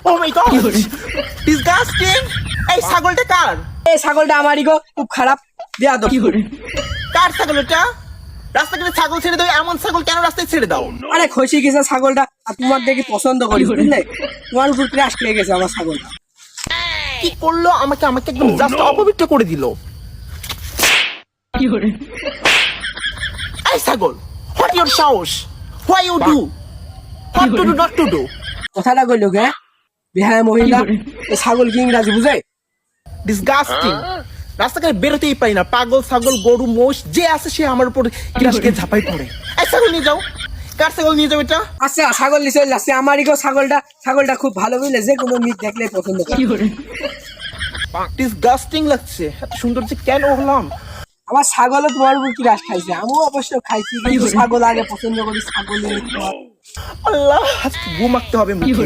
ও মাই god, disgusting. এই ছাগলটা কার? এই ছাগলটা আমারই গো, খুব খারাপ বেয়াদব। কার ছাগল এটা? রাস্তায় ছাগল ছেড়ে দাও, এমন ছাগল কেন রাস্তায় ছেড়ে দাও? আরে খসি গেছে ছাগলটা, আর তোমার দেখি পছন্দ করি বুঝলে, তোমার উপর ক্রাশ খেয়ে গেছে আমার ছাগলটা। কি করলো আমাকে? আমাকে একদম জাস্ট অপবিত্র করে দিল। এই ছাগল, হোয়াট ইউর সাহস? Why you do? What to do, not to do? কথাটা কইলো গে বেহায়া মহিলা, এই ছাগল কি ইংরাজি বুঝে? ডিসগাস্টিং। রাস্তাঘাটে বেরোতেই পারি না, পাগল ছাগল গরু মোষ যে আছে সে আমার উপর গ্রাসকে ঝাঁপাই পড়ে। এই ছাগল নিয়ে যাও। কার ছাগল নিয়ে যাও এটা? আচ্ছা ছাগল নিয়ে চলে যাচ্ছে, আমারই গো ছাগলটা। ছাগলটা খুব ভালো বুঝলে, যে কোনো মিট দেখলে পছন্দ করে। ডিসগাস্টিং লাগছে, এত সুন্দর যে কেন হলাম? আমার ছাগলও তোমার উপর ক্রাশ খাইছে, আমিও অবশ্য খাইছি, কিন্তু ছাগল আগে পছন্দ করি, ছাগল আল্লাহ, আজকে ঘুমাতে হবে মুখে।